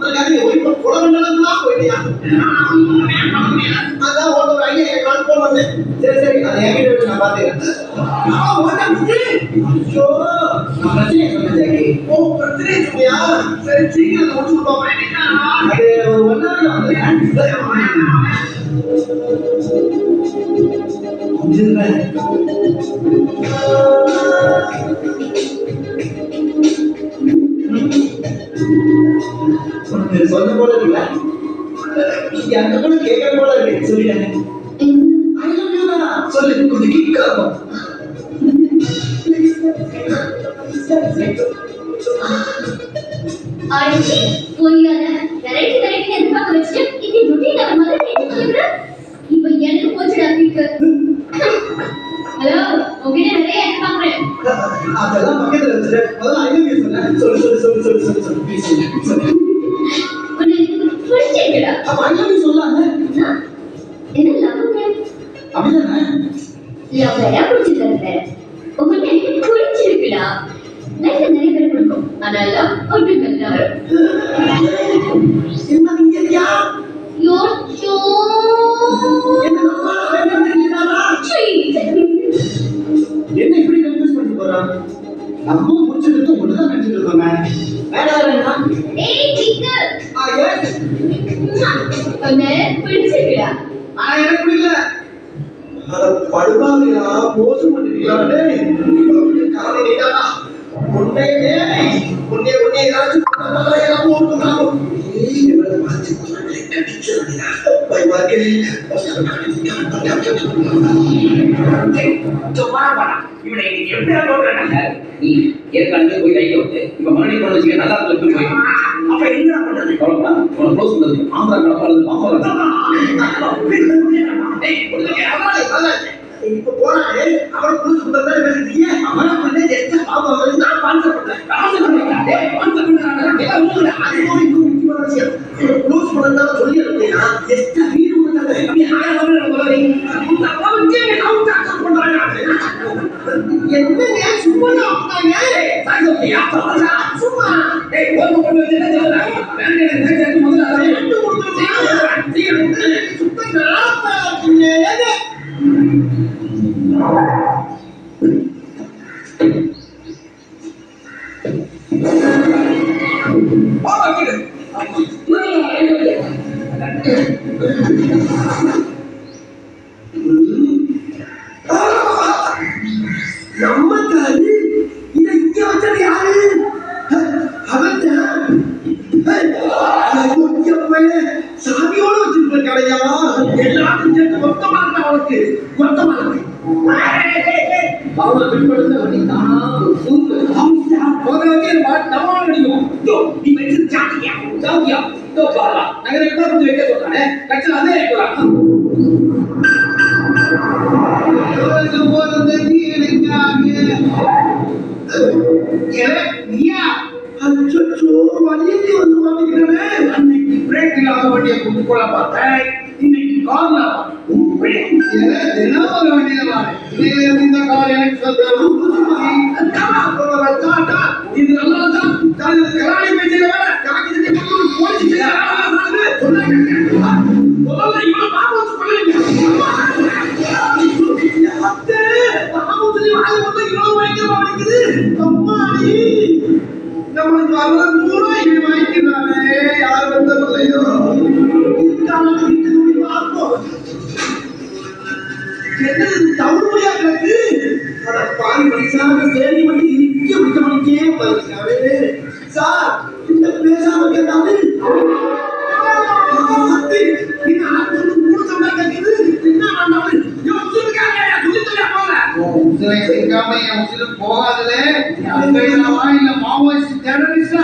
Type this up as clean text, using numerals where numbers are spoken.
அதுக்காக ஒய்ஃபை கொலை பண்ணலாம் போயிட்டியா? அதான் ஒரு ஐடியா கால் போன் வந்து சரி சரி அதை என்கிட்ட வச்சு நான் பாத்துக்கிறேன். ஐயோ நான் பிரச்சனையை சொன்னேன் ஜாக்கி. ஓ பிரச்சனையை சொன்னியா? சரி சீக்கிரம் முடிச்சு விட்டோம். அது ஒரு 1 hour வந்து சொல்ல போல இல்ல அந்த கூட கேட்க போல இருக்கு. சொல்லிட்டாங்க சொல்லு கொஞ்சம் கிக்காகும். ஆயிடுச்சு போய்யாத வெரைட்டி வெரைட்டி எதிர்பார்க்க வச்சுட்டு இது ருட்டீன் அவர் மாதிரி என்ன சொல்லுற? இப்போ எனக்கு போச்சுடா பீக்கு. ஹலோ உங்ககிட்ட நிறைய எதிர்பார்க்குறேன். அதெல்லாம் பக்கத்துல வச்சுட்டு அதெல்லாம் ஐ லவ் யூ சொன்னேன். சொல்லு ப்ளீஸ் சொல்லு. உன்னை பிடிச்சிருக்குடா. அப்ப ஐ லவ் யூ சொல்லாங்க. என்ன லவ்ங்க? அப்படிதானே? லவ்வையா பிடிச்சிருக்க? உங்களுக்கு எனக்கு பிடிச்சிருக்குடா. லைஃப்ல நிறைய பேர் பிடிக்கும். அதனால ஒன்று கண்டாரு. என்ன நீங்க யா? யோச்சோ. என்ன என்ன இப்படி கன்ஃபியூஸ் பண்ணி போறான்? நம்ம முடிச்சிட்டு ஒண்ணுதான் நினைச்சிட்டு இருக்கோமே. வேற என்ன? ஏய் சிக்கு. எஸ். உன்னை பிடிச்சிருக்குடா. ஆனா எனக்கு பிடிக்கல. அட படுபாவியா மோசம் பண்ணிட்டீங்களா டேய்? காரணம் நீதானா? உன்னை ஏதாச்சும் பண்ணாம எல்லாம் போட்டுறாங்க. இவனை பார்த்து கடிச்சிருந்தா பயமாக்கே. இவனை எப்படி போடுறாங்க? நீ ஏற்கனவே போய் கையை விட்டு இப்ப மறுபடியும் கொண்டு வச்சுக்க நல்லா இருக்கு போய் அப்ப என்ன பண்றது? அவ்வளவுதான் உன க்ளோஸ் பண்ணது ஆந்திரா கடப்பாளது இப்ப போறானே அவன் புதுசு புதுசா பேசிட்டீங்க. அவன் பண்ண எச்ச பாவம் வந்து நான் பான்சர் பண்ணேன். க்ளோஸ் பண்ணா சொல்லி இருக்கேன். எச்ச வீடு வந்தது. அப்படி ஆயிரம் சொல்றீங்க. என்ன சும்மா ஆப்தாங்க. சாய்தோக்கியா சும்மா. ஏய் ஒன்னு பண்ணு என்ன சொல்றா? வேண்டே முதல்ல அதை விட்டு கொடுத்து சுத்த நாளா கிண்ணேங்க. நம்ம காது இத இங்க வச்சது யாரு? அவன்தான். சாமியோட வச்சிருக்க கடையா? எல்லாத்தையும் சேர்த்து மொத்தமா இருந்தா அவனுக்கு மொத்தமா இருக்கு. அவனை பின்படுத்த வேண்டியதானா? நீ வச்சு சாக்கியா சாக்கியா நகர கொஞ்சம் வைக்க சொல்றானே கட்சியில் அதே இருக்கிறான். அன்னைக்கு பிரேக் இல்லாத வண்டியை கொண்டு போல பார்த்தேன். இன்னைக்கு கார்ல என்ன ஒரு வண்டியில இந்த கார் எனக்கு இது எல்லாம் தான் கலாணி பேசிய வேற காக்கி போலீஸ் நம்மளுக்கு வர பூரா இது வாங்கிக்கிறானே யார் வந்ததில்லையோ பார்ப்போம். என்னது தமிழ் மொழியா கிடக்கு? பாதி மனுஷனாக தேடி மட்டும் இறுக்கிய விட்ட மணிக்கே பாருங்க சார். இந்த பேசாம கேட்டாலும் போகாதே மாவோயிஸ்ட் டெரரிஸ்டா